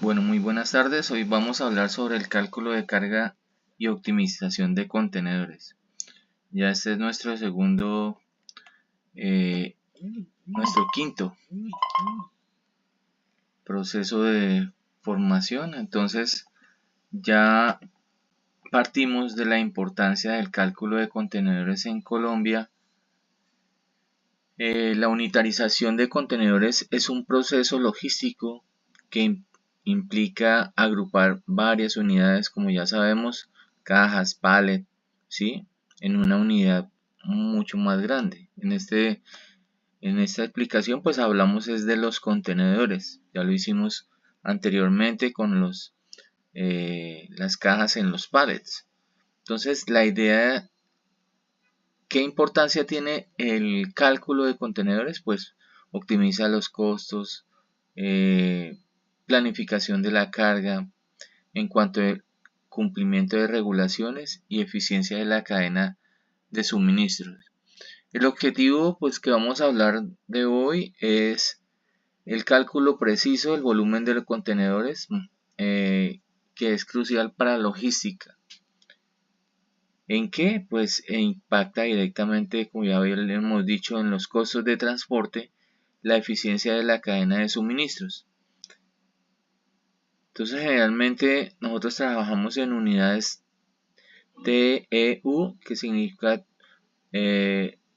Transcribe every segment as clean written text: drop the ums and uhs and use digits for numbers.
Bueno, muy buenas tardes. Hoy vamos a hablar sobre el cálculo de carga y optimización de contenedores. Ya este es nuestro nuestro quinto proceso de formación. Entonces ya partimos de la importancia del cálculo de contenedores en Colombia. La unitarización de contenedores es un proceso logístico que implica agrupar varias unidades, como ya sabemos, cajas, pallet, ¿sí? En una unidad mucho más grande. En esta explicación pues hablamos es de los contenedores. Ya lo hicimos anteriormente con las cajas en los pallets. Entonces la idea, ¿qué importancia tiene el cálculo de contenedores? Pues optimiza los costos, planificación de la carga en cuanto al cumplimiento de regulaciones y eficiencia de la cadena de suministros. El objetivo pues que vamos a hablar de hoy es el cálculo preciso del volumen de los contenedores, que es crucial para la logística. ¿En qué? Pues impacta directamente, como ya hemos dicho, en los costos de transporte, la eficiencia de la cadena de suministros. Entonces, generalmente nosotros trabajamos en unidades TEU, que significa 20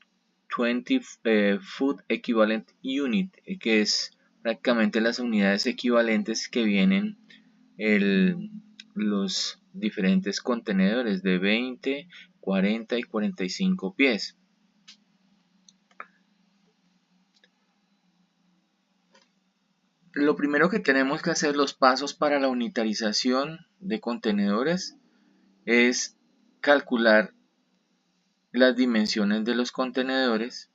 Food Equivalent Unit, que es prácticamente las unidades equivalentes que vienen los diferentes contenedores de 20, 40 y 45 pies. Lo primero que tenemos que hacer, los pasos para la unitarización de contenedores, es calcular las dimensiones de los contenedores,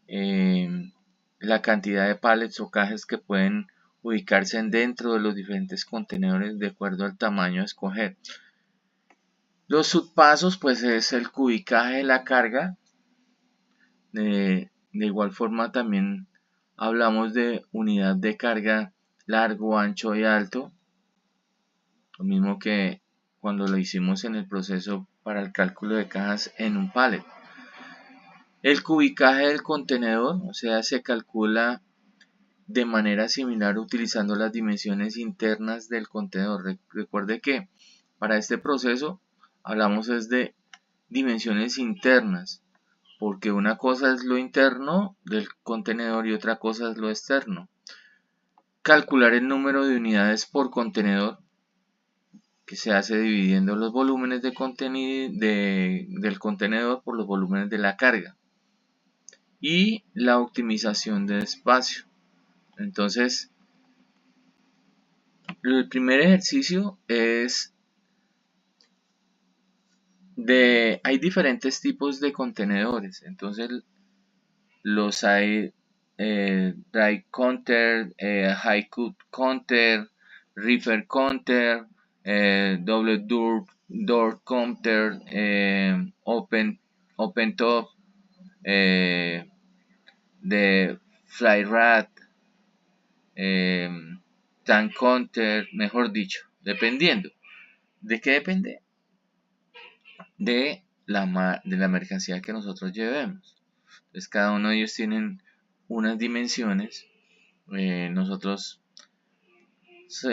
la cantidad de pallets o cajas que pueden ubicarse dentro de los diferentes contenedores de acuerdo al tamaño a escoger. Los subpasos pues es el cubicaje de la carga. De igual forma también hablamos de unidad de carga largo, ancho y alto, lo mismo que cuando lo hicimos en el proceso para el cálculo de cajas en un pallet. El cubicaje del contenedor, o sea, se calcula de manera similar utilizando las dimensiones internas del contenedor. Recuerde que para este proceso hablamos es de dimensiones internas, porque una cosa es lo interno del contenedor y otra cosa es lo externo. Calcular el número de unidades por contenedor, que se hace dividiendo los volúmenes del contenedor por los volúmenes de la carga. Y la optimización de espacio. Entonces, el primer ejercicio es hay diferentes tipos de contenedores. Entonces, los hay dry counter, high cut counter, reefer counter, double door counter, open top, de fly rat, tank counter, mejor dicho, dependiendo. ¿De qué depende? De la mercancía que nosotros llevemos. Entonces cada uno de ellos tienen unas dimensiones. Nosotros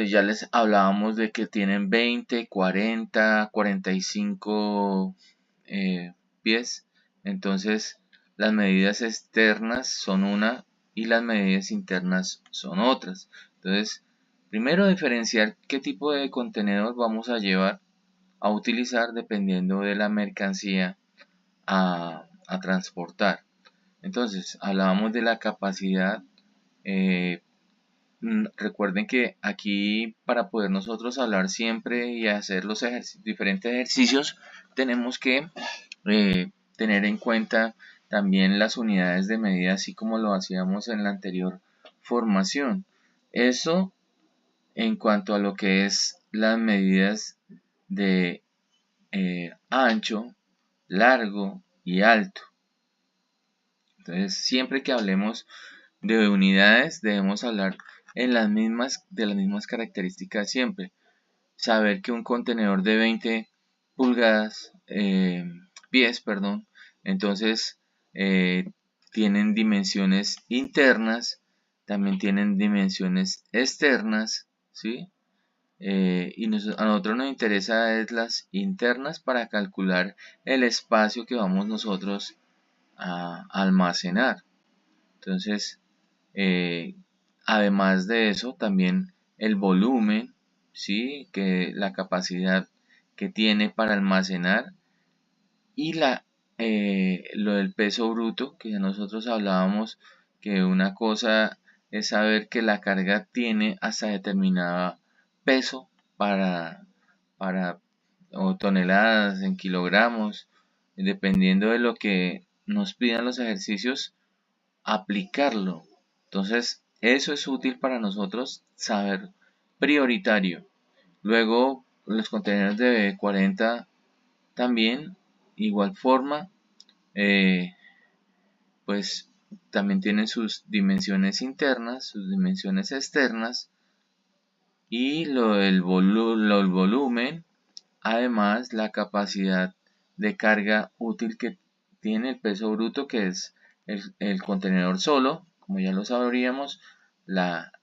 ya les hablábamos de que tienen 20, 40, 45 pies. Entonces las medidas externas son una y las medidas internas son otras. Entonces, primero diferenciar qué tipo de contenedor vamos a llevar a utilizar dependiendo de la mercancía a transportar. Entonces, hablábamos de la capacidad. Recuerden que aquí, para poder nosotros hablar siempre y hacer los diferentes ejercicios, tenemos que tener en cuenta también las unidades de medida, así como lo hacíamos en la anterior formación. Eso en cuanto a lo que es las medidas de ancho, largo y alto. Entonces, siempre que hablemos de unidades, debemos hablar de las mismas características siempre. Saber que un contenedor de 20 pulgadas, pies, perdón, entonces tienen dimensiones internas, también tienen dimensiones externas, ¿sí? Y a nosotros nos interesa es las internas para calcular el espacio que vamos nosotros a almacenar. Entonces, eh, además de eso, también el volumen, ¿sí? Que la capacidad que tiene para almacenar y lo del peso bruto, que ya nosotros hablábamos que una cosa es saber que la carga tiene hasta determinado peso para o toneladas en kilogramos, dependiendo de lo que nos pidan los ejercicios, aplicarlo. Entonces, eso es útil para nosotros saber prioritario. Luego, los contenedores de 40 también, igual forma, pues también tienen sus dimensiones internas, sus dimensiones externas y lo del volumen, además la capacidad de carga útil que tiene el peso bruto, que es el contenedor solo, como ya lo sabríamos,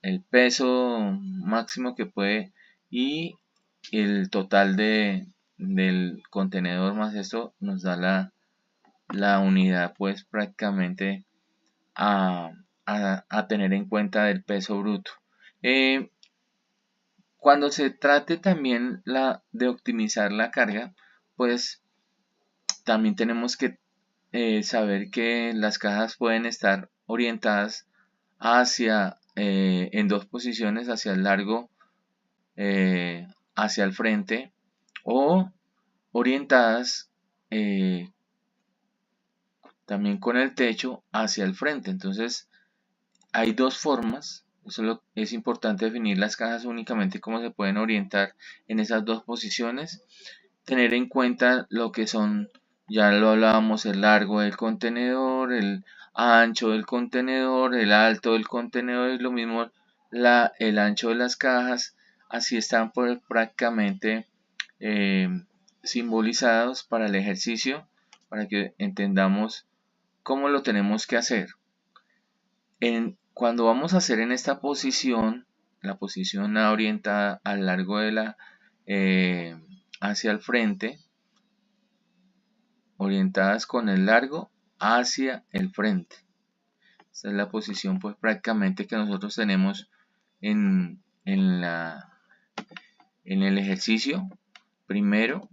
el peso máximo que puede y el total del contenedor más esto nos da la unidad pues prácticamente a, a tener en cuenta del peso bruto. Cuando se trate también de optimizar la carga, pues también tenemos que saber que las cajas pueden estar orientadas en dos posiciones, hacia el largo, hacia el frente, o orientadas también con el techo hacia el frente. Entonces hay dos formas. Es importante definir las cajas únicamente cómo se pueden orientar en esas dos posiciones. Tener en cuenta lo que son, ya lo hablábamos, el largo del contenedor, el ancho del contenedor, el alto del contenedor y lo mismo el ancho de las cajas. Así están prácticamente eh, simbolizados para el ejercicio, para que entendamos cómo lo tenemos que hacer. Cuando vamos a hacer en esta posición, la posición orientada al largo de hacia el frente, orientadas con el largo hacia el frente. Esta es la posición pues prácticamente que nosotros tenemos en el ejercicio primero.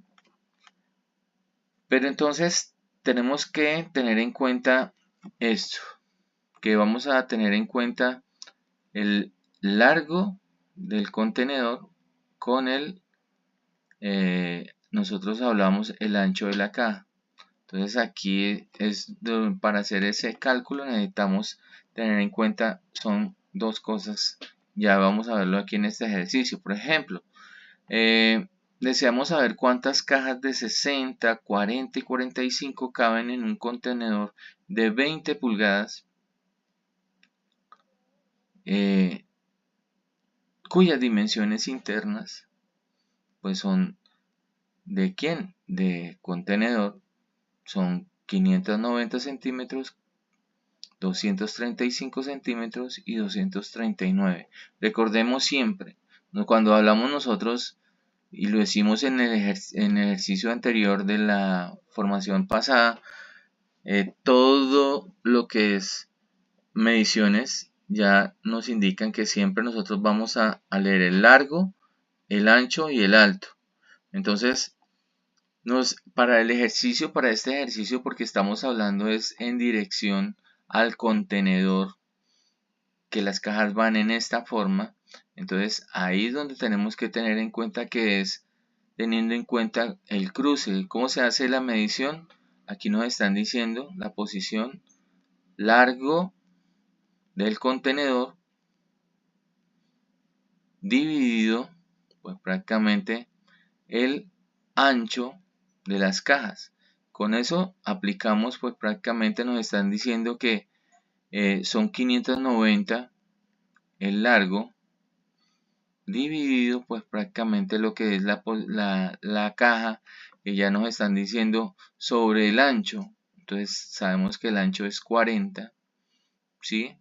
Pero entonces tenemos que tener en cuenta esto, que vamos a tener en cuenta el largo del contenedor con nosotros hablamos el ancho de la caja. Entonces aquí para hacer ese cálculo necesitamos tener en cuenta, son dos cosas, ya vamos a verlo aquí en este ejercicio. Por ejemplo, deseamos saber cuántas cajas de 60, 40 y 45 caben en un contenedor de 20 pulgadas cuyas dimensiones internas pues son ¿de quién? De contenedor, son 590 centímetros, 235 centímetros y 239. Recordemos siempre, cuando hablamos nosotros, y lo hicimos en el ejercicio anterior de la formación pasada, todo lo que es mediciones ya nos indican que siempre nosotros vamos a leer el largo, el ancho y el alto. Entonces, para este ejercicio, porque estamos hablando es en dirección al contenedor, que las cajas van en esta forma. Entonces, ahí es donde tenemos que tener en cuenta que es teniendo en cuenta el cruce. ¿Cómo se hace la medición? Aquí nos están diciendo la posición largo del contenedor dividido pues prácticamente el ancho de las cajas. Con eso aplicamos pues prácticamente nos están diciendo que son 590 el largo dividido pues prácticamente lo que es la caja, que ya nos están diciendo sobre el ancho. Entonces sabemos que el ancho es 40, ¿sí?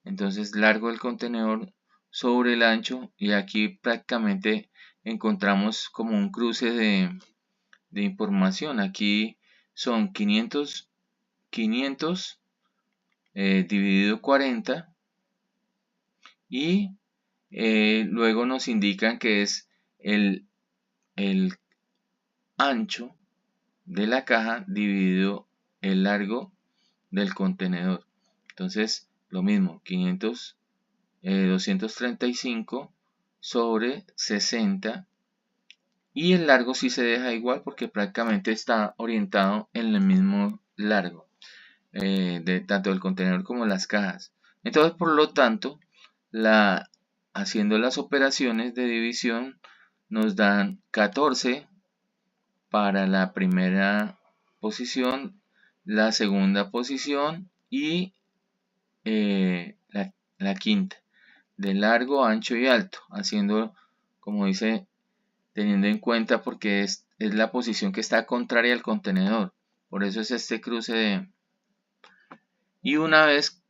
Entonces largo del contenedor sobre el ancho, y aquí prácticamente encontramos como un cruce de información. Aquí son 500 dividido 40, y luego nos indican que es el ancho de la caja dividido el largo del contenedor. Entonces lo mismo, 235 sobre 60, y el largo sí se deja igual porque prácticamente está orientado en el mismo largo, de tanto del contenedor como las cajas. Entonces, por lo tanto, haciendo las operaciones de división nos dan 14 para la primera posición, la segunda posición y la quinta, de largo, ancho y alto, haciendo, como dice, teniendo en cuenta porque es la posición que está contraria al contenedor. Por eso es este cruce. Y una vez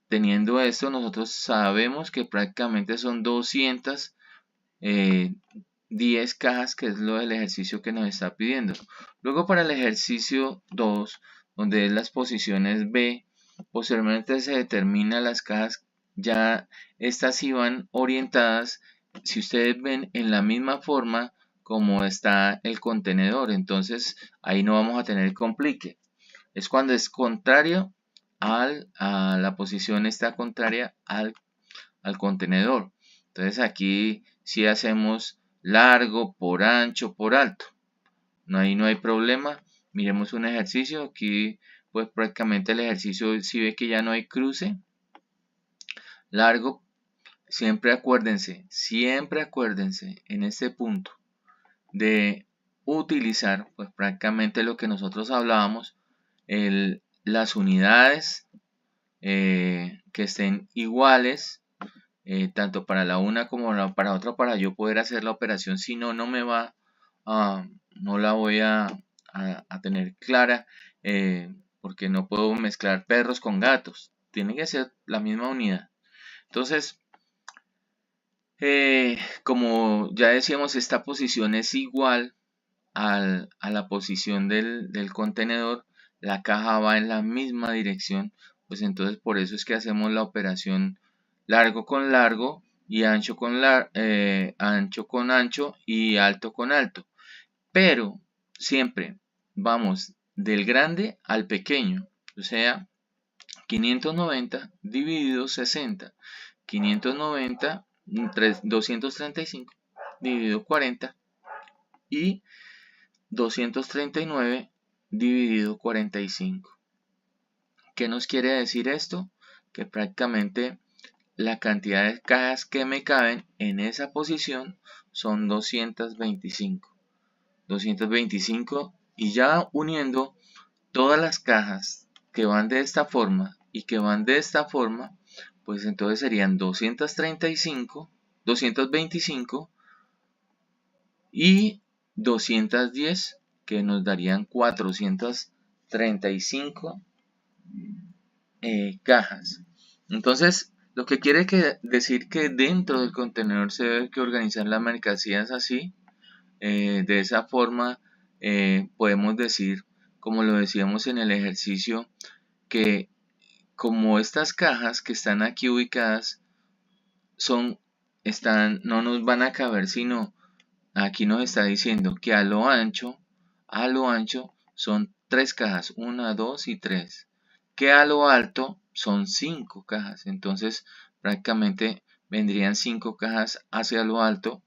teniendo esto, nosotros sabemos que prácticamente son 210 cajas, que es lo del ejercicio que nos está pidiendo. Luego, para el ejercicio 2, donde es las posiciones B, posteriormente se determinan las cajas. Ya estas sí van orientadas, si ustedes ven, en la misma forma como está el contenedor. Entonces ahí no vamos a tener complique. Es cuando es contrario a la posición, está contraria al contenedor. Entonces aquí si hacemos largo por ancho por alto, ahí no hay problema. Miremos un ejercicio. Aquí pues prácticamente el ejercicio, si ve que ya no hay cruce. Largo, siempre acuérdense en este punto de utilizar pues prácticamente lo que nosotros hablábamos, las unidades que estén iguales, tanto para la una como para otra, para yo poder hacer la operación. Si no, no la voy a tener clara, porque no puedo mezclar perros con gatos, tiene que ser la misma unidad. Entonces, como ya decíamos, esta posición es igual a la posición del contenedor, la caja va en la misma dirección, pues entonces por eso es que hacemos la operación largo con largo y ancho con ancho y alto con alto. Pero siempre vamos del grande al pequeño, o sea, 590 dividido 60, 590, 235 dividido 40 y 239 dividido 45. ¿Qué nos quiere decir esto? Que prácticamente la cantidad de cajas que me caben en esa posición son 225. 225, y ya uniendo todas las cajas que van de esta forma y que van de esta forma, pues entonces serían 225 y 210, que nos darían 435 cajas. Entonces, lo que quiere decir que dentro del contenedor se debe que organizar las mercancías así, de esa forma. Podemos decir, como lo decíamos en el ejercicio, que como estas cajas que están aquí ubicadas no nos van a caber, sino aquí nos está diciendo que a lo ancho son 3 cajas, 1, 2 y 3, que a lo alto son 5 cajas. Entonces prácticamente vendrían 5 cajas hacia lo alto,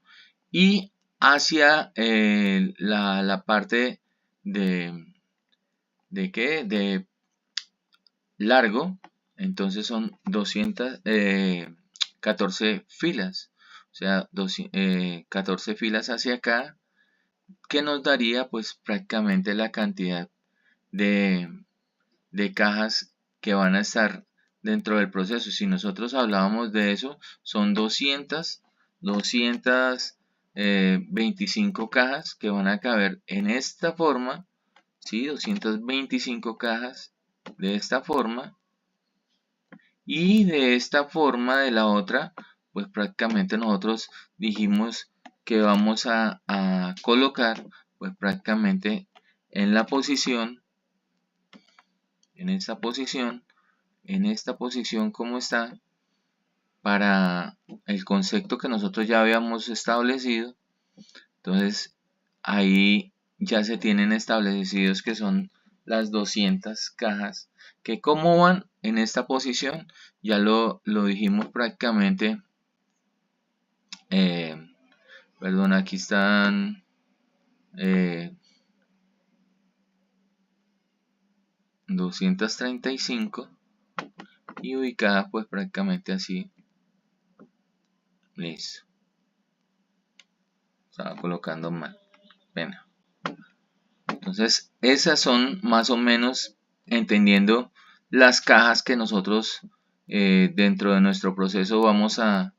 y hacia la parte de largo, entonces son 14 filas, o sea, 14 filas hacia acá, que nos daría pues prácticamente la cantidad de cajas que van a estar dentro del proceso. Si nosotros hablábamos de eso, son 225 cajas que van a caber en esta forma, ¿sí? 225 cajas de esta forma, y de esta forma de la otra, pues prácticamente nosotros dijimos que vamos a colocar pues prácticamente en la posición, en esta posición como está, para el concepto que nosotros ya habíamos establecido. Entonces ahí ya se tienen establecidos que son las 200 cajas, que como van en esta posición ya lo dijimos prácticamente. Perdón, aquí están 235 y ubicada pues prácticamente así. Listo, estaba colocando mal, pena. Entonces esas son más o menos, entendiendo las cajas que nosotros dentro de nuestro proceso vamos a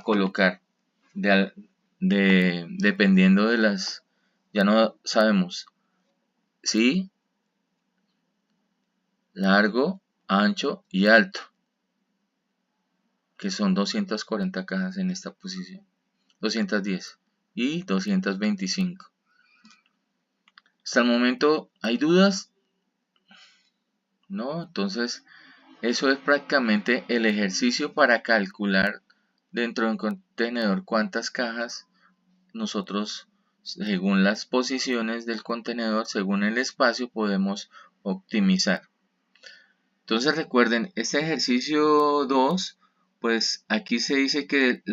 colocar dependiendo de las, ya no sabemos si largo, ancho y alto, que son 240 cajas en esta posición, 210 y 225. Hasta el momento, ¿hay dudas? No, entonces eso es prácticamente el ejercicio para calcular dentro de un contenedor cuántas cajas nosotros, según las posiciones del contenedor, según el espacio, podemos optimizar. Entonces recuerden, este ejercicio 2, pues aquí se dice que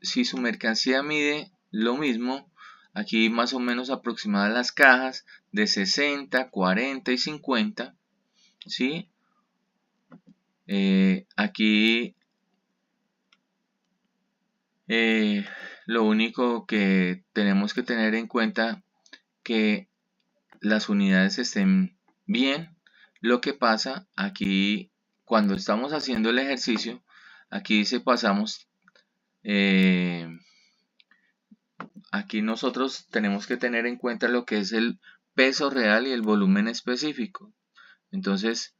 si su mercancía mide lo mismo, aquí más o menos aproximadas las cajas de 60, 40 y 50, ¿sí? Aquí lo único que tenemos que tener en cuenta que las unidades estén bien. Lo que pasa aquí cuando estamos haciendo el ejercicio, aquí dice pasamos, aquí nosotros tenemos que tener en cuenta lo que es el peso real y el volumen específico. Entonces,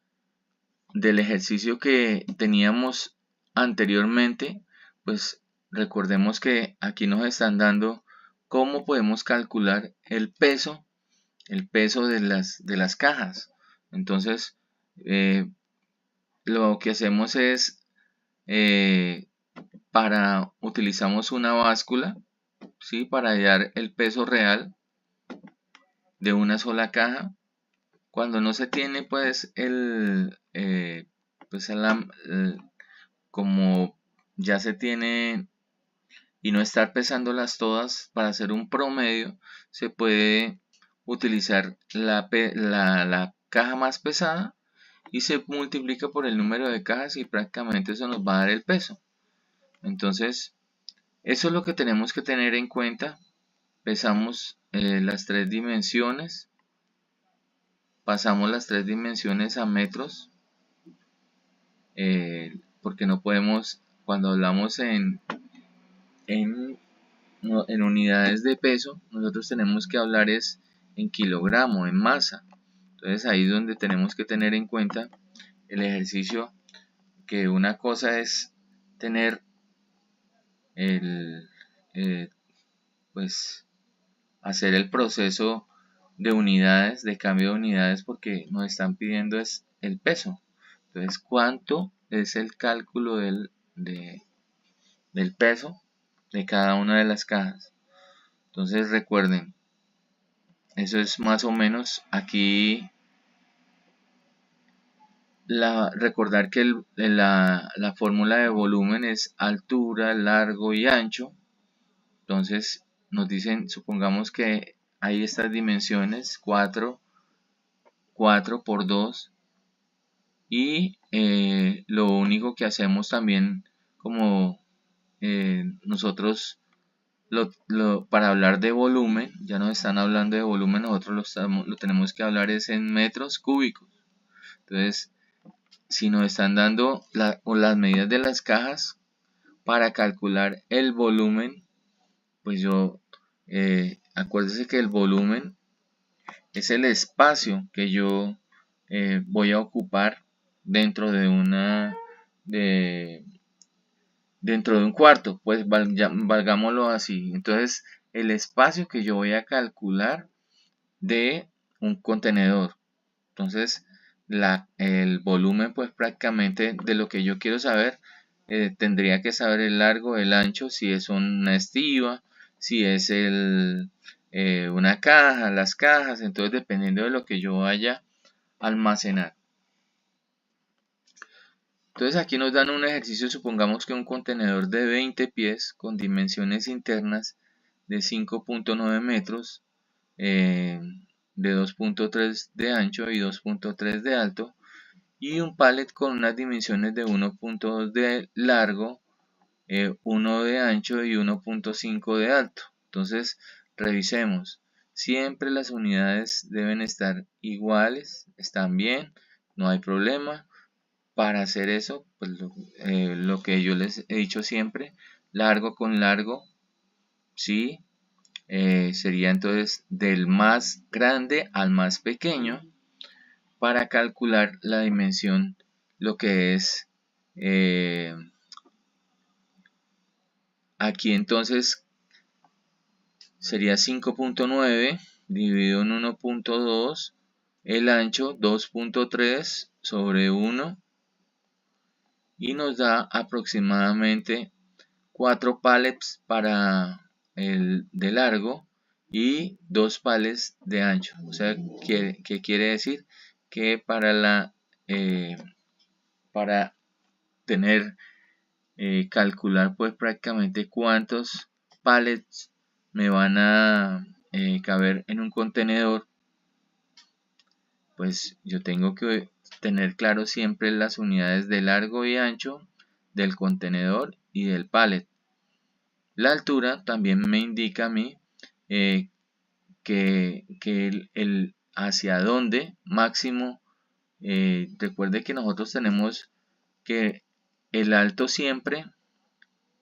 del ejercicio que teníamos anteriormente, pues recordemos que aquí nos están dando cómo podemos calcular el peso de las cajas. Entonces lo que hacemos es utilizamos una báscula, ¿sí? Para hallar el peso real de una sola caja. Cuando no se tiene pues como ya se tiene y no estar pesándolas todas para hacer un promedio, se puede utilizar la caja más pesada y se multiplica por el número de cajas y prácticamente eso nos va a dar el peso. Entonces eso es lo que tenemos que tener en cuenta. Pesamos las tres dimensiones, pasamos las tres dimensiones a metros, porque no podemos, cuando hablamos en unidades de peso, nosotros tenemos que hablar es en kilogramo, en masa. Entonces ahí es donde tenemos que tener en cuenta el ejercicio, que una cosa es tener pues hacer el proceso de unidades, de cambio de unidades, porque nos están pidiendo es el peso. Entonces, ¿cuánto es el cálculo del peso de cada una de las cajas? Entonces recuerden, eso es más o menos aquí recordar que la fórmula de volumen es altura, largo y ancho. Entonces nos dicen, supongamos que hay estas dimensiones 4 por 2, y lo único que hacemos también, como nosotros para hablar de volumen, ya nos están hablando de volumen, nosotros lo tenemos que hablar es en metros cúbicos. Entonces si nos están dando las medidas de las cajas para calcular el volumen, pues acuérdese que el volumen es el espacio que yo voy a ocupar dentro de dentro de un cuarto, pues valgámoslo así. Entonces, el espacio que yo voy a calcular de un contenedor. Entonces, el volumen, pues prácticamente de lo que yo quiero saber, tendría que saber el largo, el ancho, si es una estiba, si es una caja, las cajas. Entonces, dependiendo de lo que yo vaya a almacenar. Entonces, aquí nos dan un ejercicio. Supongamos que un contenedor de 20 pies con dimensiones internas de 5.9 metros, de 2.3 de ancho y 2.3 de alto, y un pallet con unas dimensiones de 1.2 de largo, 1 de ancho y 1.5 de alto. Entonces, revisemos. Siempre las unidades deben estar iguales, están bien, no hay problema. Para hacer eso, pues lo que yo les he dicho siempre, largo con largo, ¿sí? Sería entonces del más grande al más pequeño para calcular la dimensión, lo que es aquí entonces sería 5.9 dividido en 1.2, el ancho 2.3 sobre 1, y nos da aproximadamente 4 pallets para el de largo y 2 pallets de ancho. O sea, ¿qué quiere decir? Que para tener, calcular pues prácticamente cuántos pallets me van a caber en un contenedor, pues yo tengo que tener claro siempre las unidades de largo y ancho del contenedor y del pallet. La altura también me indica a mí que hacia dónde máximo. Recuerde que nosotros tenemos que el alto siempre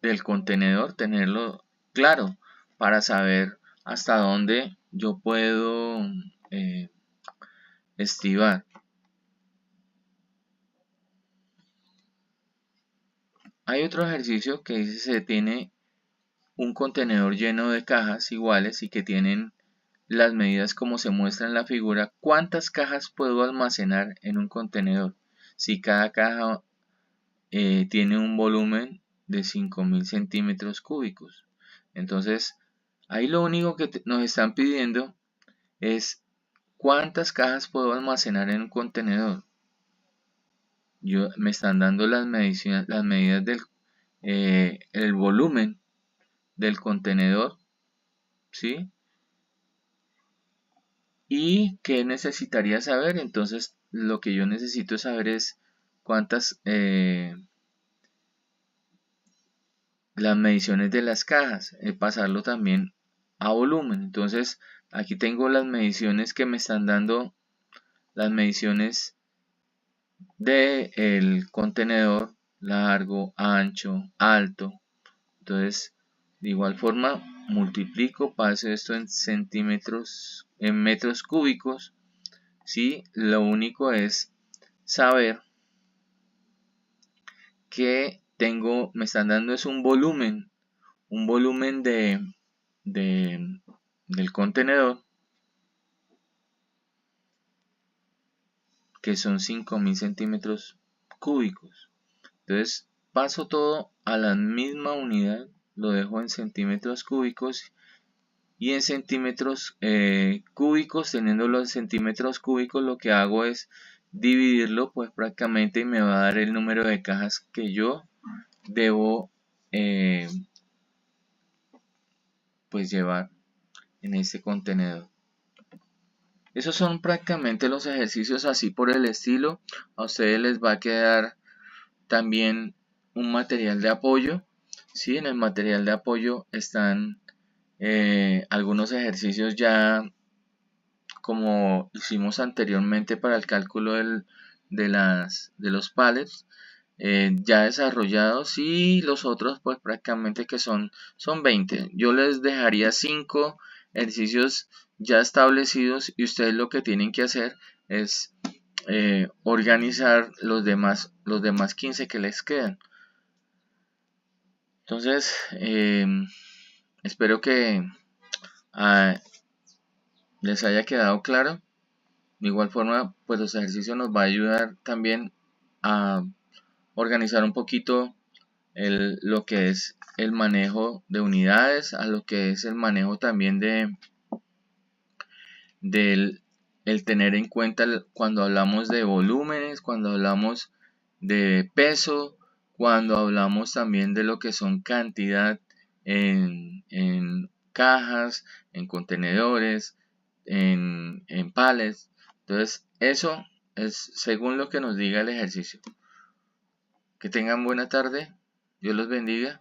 del contenedor tenerlo claro para saber hasta dónde yo puedo estibar. Hay otro ejercicio que dice: se tiene un contenedor lleno de cajas iguales y que tienen las medidas como se muestra en la figura. ¿Cuántas cajas puedo almacenar en un contenedor? Si cada caja tiene un volumen de 5000 centímetros cúbicos. Entonces, ahí lo único que nos están pidiendo es cuántas cajas puedo almacenar en un contenedor. Me están dando las medidas del el volumen del contenedor, ¿sí? ¿Y qué necesitaría saber? Entonces, lo que yo necesito saber es cuántas, las mediciones de las cajas, pasarlo también a volumen. Entonces, aquí tengo las mediciones que me están dando, las mediciones del contenedor: largo, ancho, alto. Entonces, de igual forma, multiplico, paso esto en centímetros, en metros cúbicos. ¿Sí? Lo único es saber que me están dando es un volumen del contenedor, que son 5000 centímetros cúbicos. Entonces paso todo a la misma unidad, lo dejo en centímetros cúbicos, y en centímetros cúbicos, teniéndolo en centímetros cúbicos, lo que hago es dividirlo pues prácticamente, y me va a dar el número de cajas que yo debo pues llevar en este contenedor. Esos son prácticamente los ejercicios así por el estilo. A ustedes les va a quedar también un material de apoyo. ¿Sí? En el material de apoyo están algunos ejercicios ya como hicimos anteriormente para el cálculo de los pallets ya desarrollados, y los otros pues prácticamente que son 20. Yo les dejaría 5 ejercicios ya establecidos, y ustedes lo que tienen que hacer es organizar los demás 15 que les quedan. Entonces espero que ah, les haya quedado claro. De igual forma, pues los ejercicios nos va a ayudar también a organizar un poquito lo que es el manejo de unidades, a lo que es el manejo también del el tener en cuenta cuando hablamos de volúmenes, cuando hablamos de peso, cuando hablamos también de lo que son cantidad en cajas, en contenedores, en pallets. Entonces eso es según lo que nos diga el ejercicio. Que tengan buena tarde, Dios los bendiga.